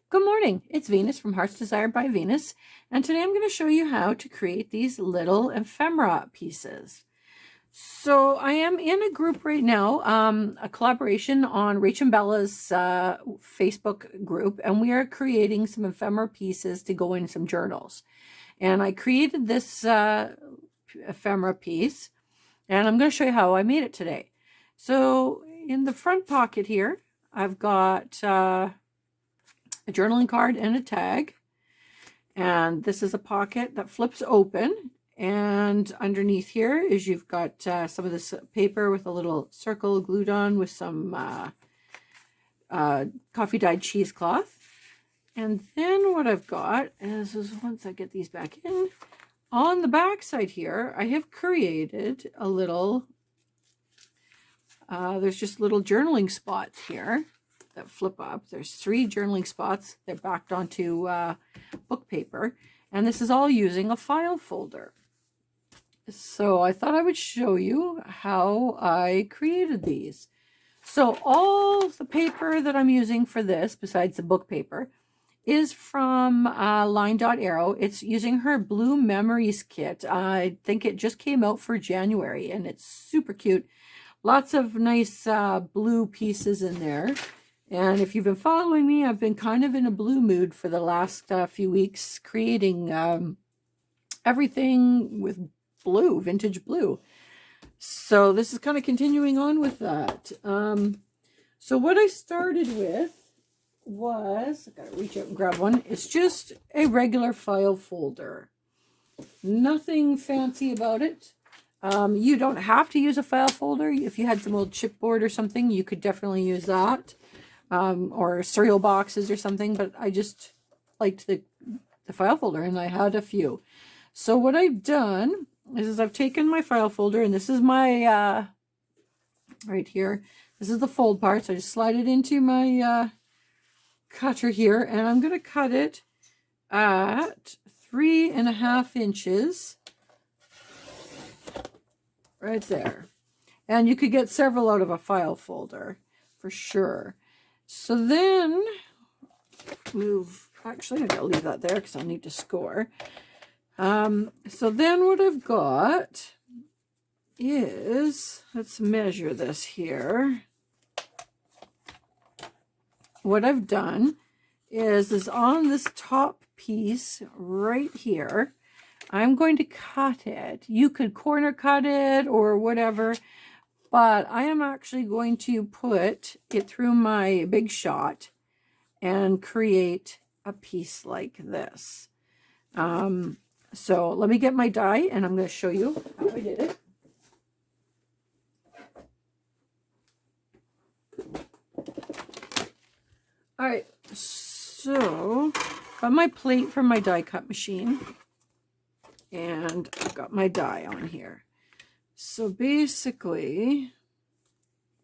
Good morning, it's Venus from Hearts Desired by Venus, and today I'm going to show you how to create these little ephemera pieces. So I am in a group right now, a collaboration on Rach and Bella's Facebook group, and we are creating some ephemera pieces to go in some journals. And I created this ephemera piece, and I'm going to show you how I made it today. So in the front pocket here, I've got a journaling card and a tag, and this is a pocket that flips open, and underneath here is you've got some of this paper with a little circle glued on with some coffee dyed cheesecloth. And then what I've got is once I get these back in, on the back side here I have created a little there's just little journaling spots here that flip up. There's 3 journaling spots. They're backed onto book paper, and this is all using a file folder. So I thought I would show you how I created these. So all the paper that I'm using for this, besides the book paper, is from Line Dot Arrow. It's using her Blue Memories kit. I think it just came out for January, and it's super cute. Lots of nice blue pieces in there. And if you've been following me, I've been kind of in a blue mood for the last few weeks, creating everything with blue, vintage blue. So this is kind of continuing on with that. So what I started with was, I gotta reach out and grab one. It's just a regular file folder. Nothing fancy about it. You don't have to use a file folder. If you had some old chipboard or something, you could definitely use that. Or cereal boxes or something, but I just liked the file folder, and I had a few. So what I've done is I've taken my file folder, and this is my right here, this is the fold part, so I just slide it into my cutter here, and I'm going to cut it at 3.5 inches right there. And you could get several out of a file folder for sure. So then actually I gotta leave that there because I'll need to score. So then what I've got is, let's measure this here. What I've done is on this top piece right here, I'm going to cut it. You could corner cut it or whatever, but I am actually going to put it through my Big Shot and create a piece like this. So let me get my die, and I'm going to show you how I did it. All right, so got my plate from my die cut machine, and I've got my die on here. So basically,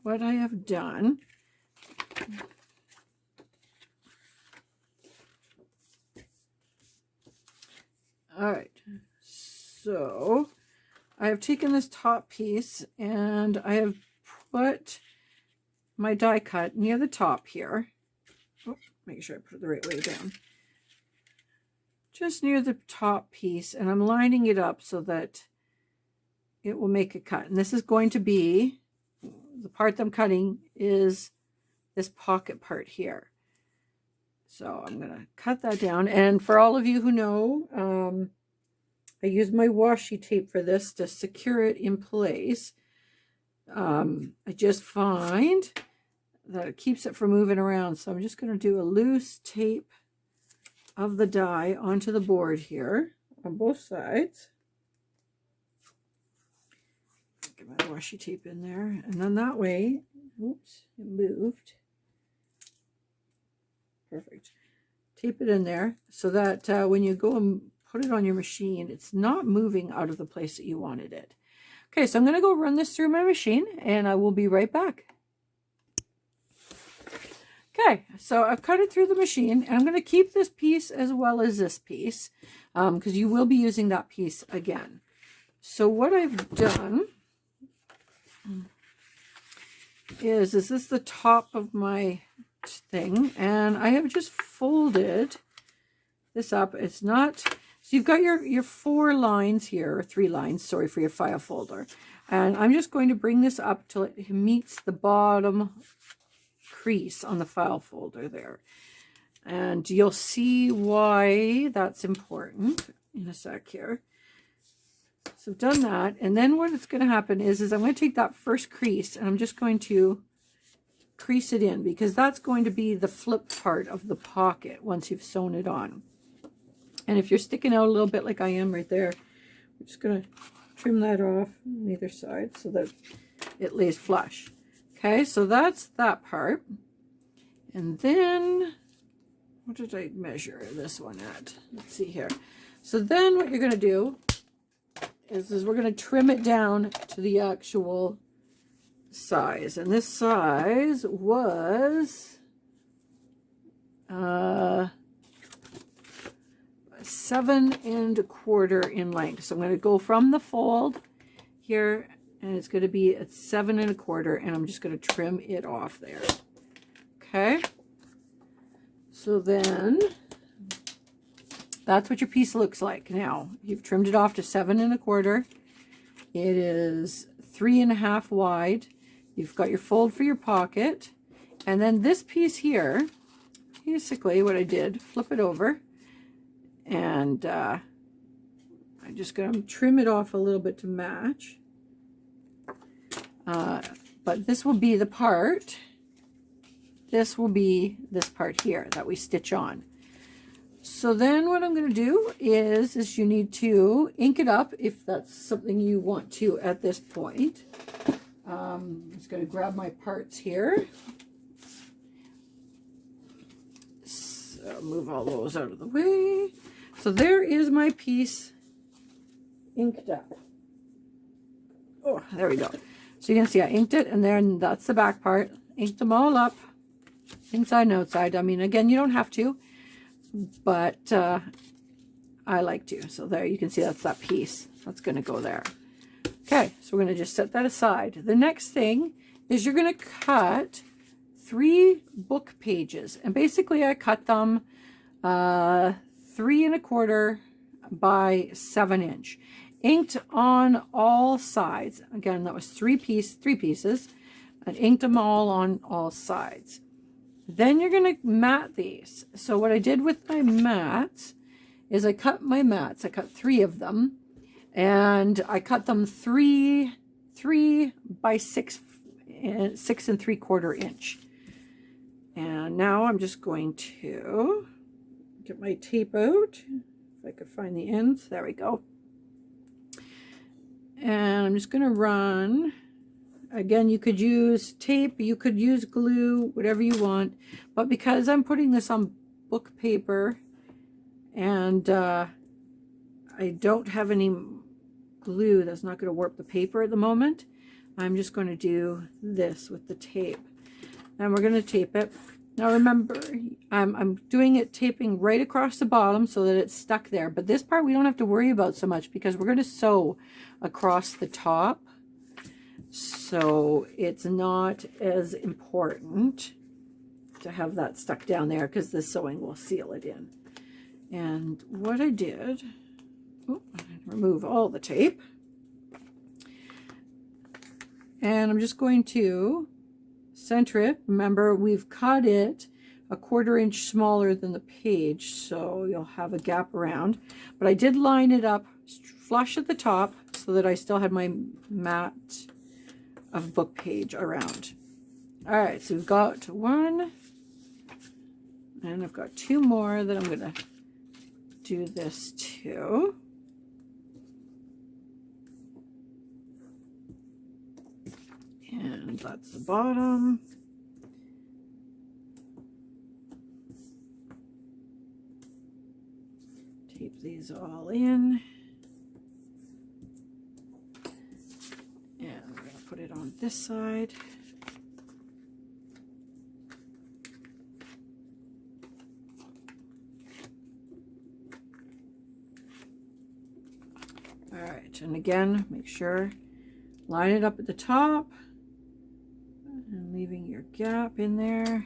what I have done, all right, so I have taken this top piece and I have put my die cut near the top here. Oh, make sure I put it the right way down. Just near the top piece, and I'm lining it up so that it will make a cut. And this is going to be, the part that I'm cutting is this pocket part here. So I'm going to cut that down. And for all of you who know, I use my washi tape for this to secure it in place. I just find that it keeps it from moving around. So I'm just going to do a loose tape of the die onto the board here on both sides. Get my washi tape in there, and then that way, oops, it moved. Perfect. Tape it in there so that when you go and put it on your machine, it's not moving out of the place that you wanted it. Okay, so I'm going to go run this through my machine, and I will be right back. Okay, so I've cut it through the machine, and I'm going to keep this piece as well as this piece, because you will be using that piece again. So what I've done is this the top of my thing, and I have just folded this up. It's not, so you've got your 4 lines here, or 3 lines, sorry, for your file folder. And I'm just going to bring this up till it meets the bottom crease on the file folder there. And you'll see why that's important in a sec here. So I've done that. And then what's going to happen is I'm going to take that first crease and I'm just going to crease it in, because that's going to be the flip part of the pocket once you've sewn it on. And if you're sticking out a little bit like I am right there, I'm just going to trim that off on either side so that it lays flush. Okay, so that's that part. And then, what did I measure this one at? Let's see here. So then what you're going to do is we're going to trim it down to the actual size. And this size was 7 1/4 in length. So I'm going to go from the fold here, and it's going to be at 7 1/4, and I'm just going to trim it off there. Okay. So then that's what your piece looks like. Now you've trimmed it off to 7 1/4. It is 3 1/2 wide. You've got your fold for your pocket, and then this piece here, basically what I did, flip it over, and I'm just going to trim it off a little bit to match. But this will be the part. This will be this part here that we stitch on. So then what I'm going to do is you need to ink it up if that's something you want to at this point. I'm just going to grab my parts here. So move all those out of the way. So there is my piece inked up. Oh, there we go. So you can see I inked it, and then that's the back part. Inked them all up, inside and outside. I mean, again, you don't have to, but I like to. So there, you can see that's that piece. That's going to go there. Okay, so we're going to just set that aside. The next thing is you're going to cut 3 book pages. And basically I cut them 3 1/4 by 7 inch. Inked on all sides. Again, that was 3 pieces. And inked them all on all sides. Then you're going to mat these. So what I did with my mats is I cut my mats. I cut 3 of them. And I cut them 3 by 6 3/4 inch. And now I'm just going to get my tape out. If I could find the ends. There we go. And I'm just going to run. Again, you could use tape, you could use glue, whatever you want. But because I'm putting this on book paper and I don't have any glue that's not going to warp the paper at the moment, I'm just going to do this with the tape. And we're going to tape it. Now remember, I'm doing it taping right across the bottom so that it's stuck there. But this part we don't have to worry about so much because we're going to sew across the top. So it's not as important to have that stuck down there because the sewing will seal it in. And what I did, remove all the tape. And I'm just going to center it. Remember, we've cut it 1/4 inch smaller than the page, so you'll have a gap around. But I did line it up flush at the top so that I still had my mat of book page around. All right, so we've got 1, and I've got 2 more that I'm going to do this to. And that's the bottom. Tape these all in. And we're going to put it on this side. All right, and again, make sure, line it up at the top. And leaving your gap in there.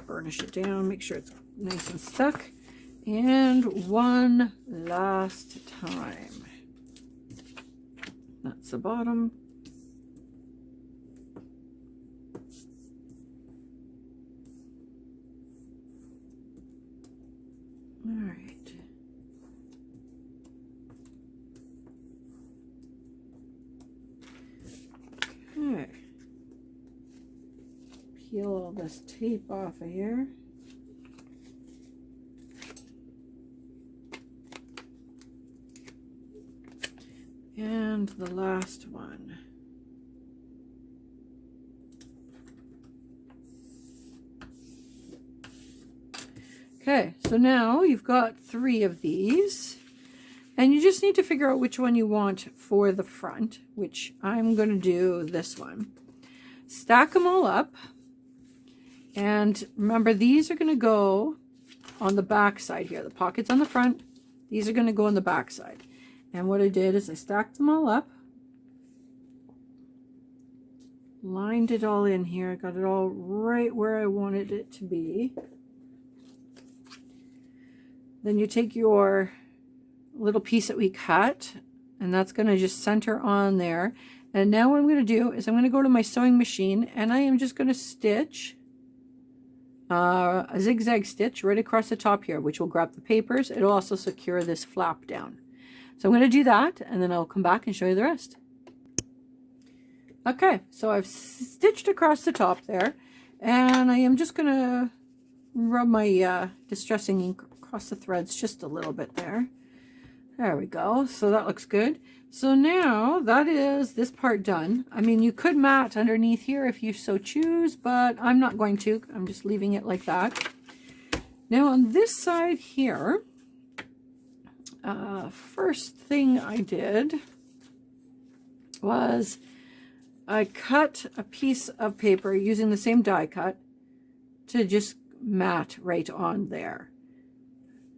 burnish it down, make sure it's nice and stuck. And one last time. That's the bottom. All right. Okay. Peel all this tape off of here. And the last one. Okay, so now you've got 3 of these, and you just need to figure out which one you want for the front, which I'm going to do this one. Stack them all up, and remember these are going to go on the back side here. The pockets on the front, these are going to go on the back side. And what I did is I stacked them all up, lined it all in here, got it all right where I wanted it to be. Then you take your little piece that we cut, and that's going to just center on there. And now what I'm going to do is I'm going to go to my sewing machine, and I am just going to stitch a zigzag stitch right across the top here, which will grab the papers. It'll also secure this flap down. So I'm going to do that, and then I'll come back and show you the rest. Okay, so I've stitched across the top there, and I am just going to rub my distressing ink across the threads just a little bit there. There we go. So that looks good. So now that is this part done. I mean, you could mat underneath here if you so choose, but I'm not going to. I'm just leaving it like that. Now on this side here, first thing I did was I cut a piece of paper using the same die cut to just mat right on there.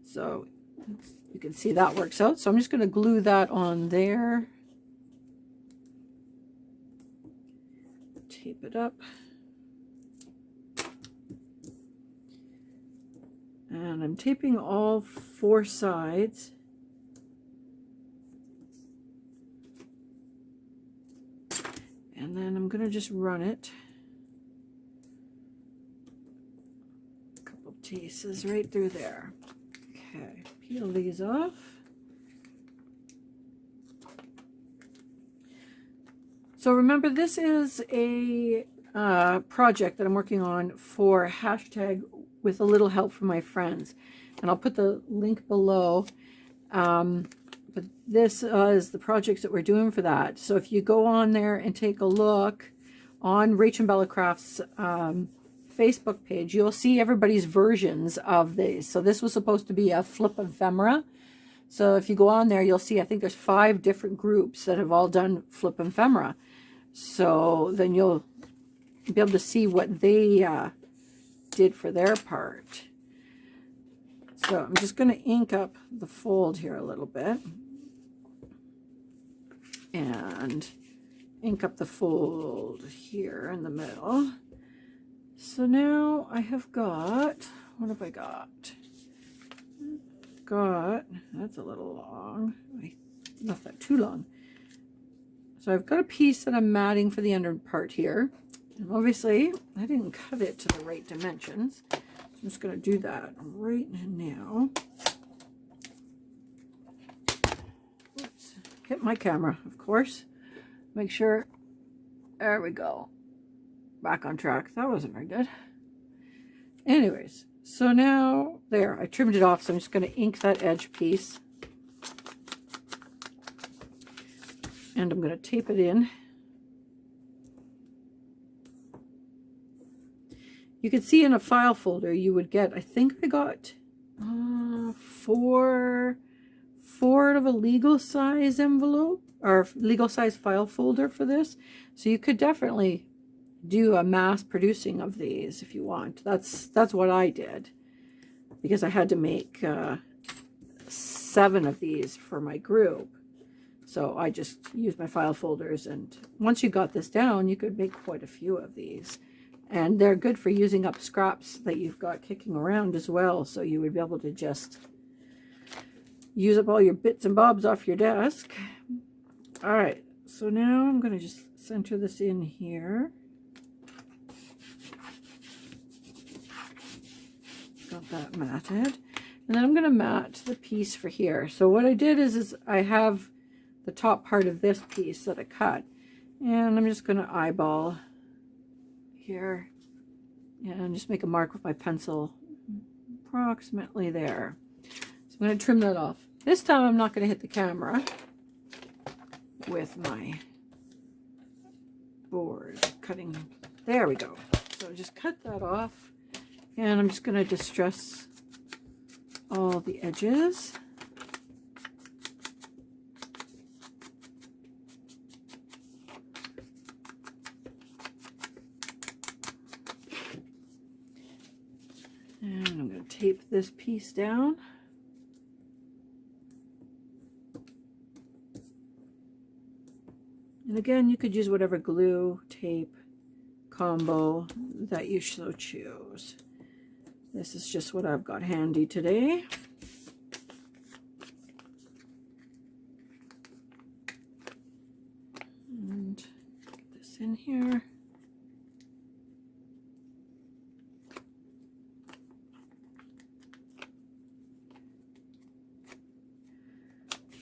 So you can see that works out. So I'm just going to glue that on there. Tape it up. And I'm taping all 4 sides. And then I'm going to just run it. A couple pieces right through there. Okay, peel these off. So remember, this is a project that I'm working on for hashtag with a little help from my friends. And I'll put the link below. But this is the projects that we're doing for that. So if you go on there and take a look on Rach and Bella Crafts Facebook page, you'll see everybody's versions of these. So this was supposed to be a flip ephemera. So if you go on there, you'll see, I think there's 5 different groups that have all done flip ephemera. So then you'll be able to see what they did for their part. So I'm just going to ink up the fold here a little bit. And ink up the fold here in the middle. So now I have got, what have I got? That's a little long. I left that too long. So I've got a piece that I'm matting for the under part here. And obviously I didn't cut it to the right dimensions. So I'm just going to do that right now. Oops. Hit my camera, of course. Make sure, there we go. Back on track. That wasn't very good. Anyways, so now there, I trimmed it off, so I'm just going to ink that edge piece. And I'm going to tape it in. You can see in a file folder you would get, I think I got 4 of a legal size envelope or legal size file folder for this. So you could definitely do a mass producing of these if you want. That's what I did, because I had to make 7 of these for my group. So I just used my file folders, and once you got this down, you could make quite a few of these. And they're good for using up scraps that you've got kicking around as well. So you would be able to just use up all your bits and bobs off your desk. All right, so now I'm going to just center this in here. Got that matted. And then I'm going to mat the piece for here. So what I did is I have the top part of this piece that I cut. And I'm just going to eyeball here and just make a mark with my pencil approximately there. So I'm going to trim that off. This time I'm not going to hit the camera with my board cutting. There we go. So just cut that off, and I'm just going to distress all the edges. And I'm going to tape this piece down. And again, you could use whatever glue, tape, combo that you so choose. This is just what I've got handy today. And get this in here.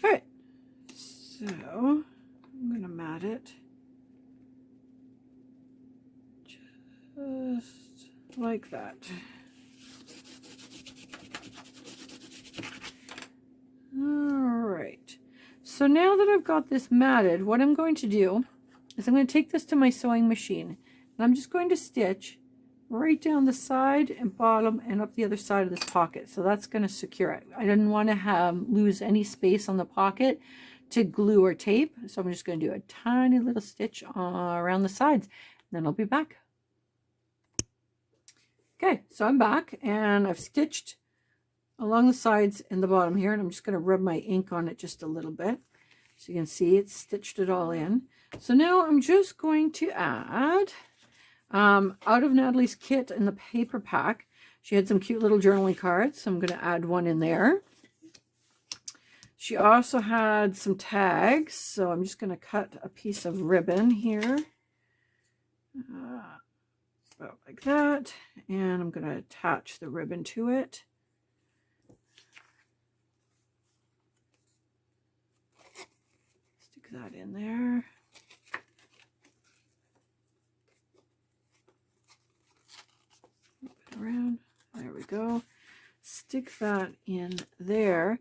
All right, so I'm going to mat it just like that. All right, so now that I've got this matted, what I'm going to do is I'm going to take this to my sewing machine, and I'm just going to stitch right down the side and bottom and up the other side of this pocket. So that's going to secure it. I didn't want to lose any space on the pocket to glue or tape, so I'm just going to do a tiny little stitch around the sides, and then I'll be back. Okay, so I'm back, and I've stitched along the sides and the bottom here, and I'm just going to rub my ink on it just a little bit so you can see it's stitched it all in. So now I'm just going to add out of Natalie's kit in the paper pack, she had some cute little journaling cards, so I'm going to add one in there. She also had some tags, so I'm just going to cut a piece of ribbon here, about like that, and I'm going to attach the ribbon to it. Stick that in there. Flip it around. There we go. Stick that in there.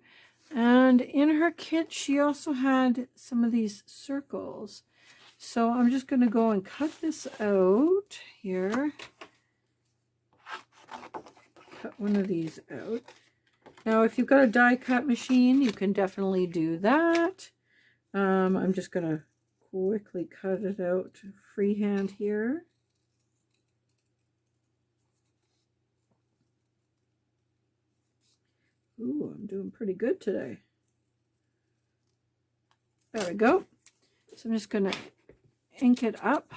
And in her kit, she also had some of these circles. So I'm just going to go and cut this out here. Cut one of these out. Now, if you've got a die cut machine, you can definitely do that. I'm just going to quickly cut it out freehand here. Ooh, I'm doing pretty good today. There we go. So I'm just going to ink it up.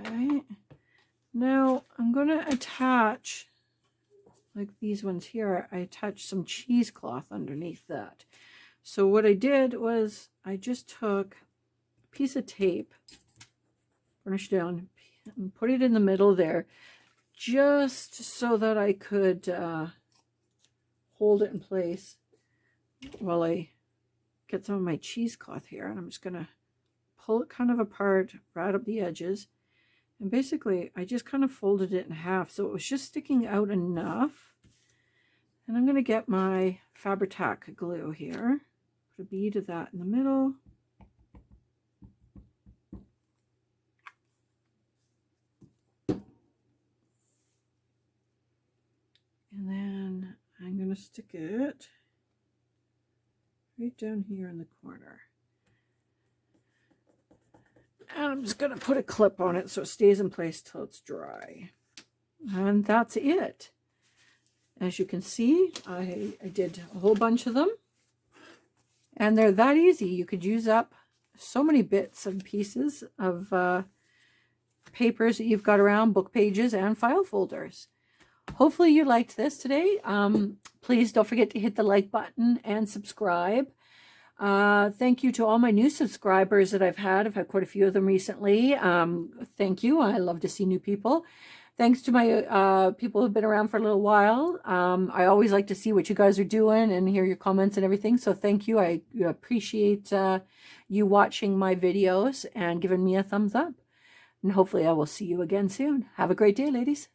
Okay. Now I'm going to attach, like these ones here, I attached some cheesecloth underneath that. So what I did was I just took a piece of tape, burnished down, and put it in the middle there, just so that I could hold it in place while I get some of my cheesecloth here. And I'm just going to pull it kind of apart, right up the edges. And basically, I just kind of folded it in half, so it was just sticking out enough. And I'm going to get my Fabri-Tac glue here, put a bead of that in the middle. And then I'm going to stick it right down here in the corner. And I'm just going to put a clip on it so it stays in place till it's dry. And that's it. As you can see, I did a whole bunch of them. And they're that easy. You could use up so many bits and pieces of papers that you've got around, book pages and file folders. Hopefully you liked this today. Please don't forget to hit the like button and subscribe. Thank you to all my new subscribers that I've had. I've had quite a few of them recently. Thank you. I love to see new people. Thanks to my people who've been around for a little while. I always like to see what you guys are doing and hear your comments and everything. So thank you. I appreciate you watching my videos and giving me a thumbs up. And hopefully I will see you again soon. Have a great day, ladies.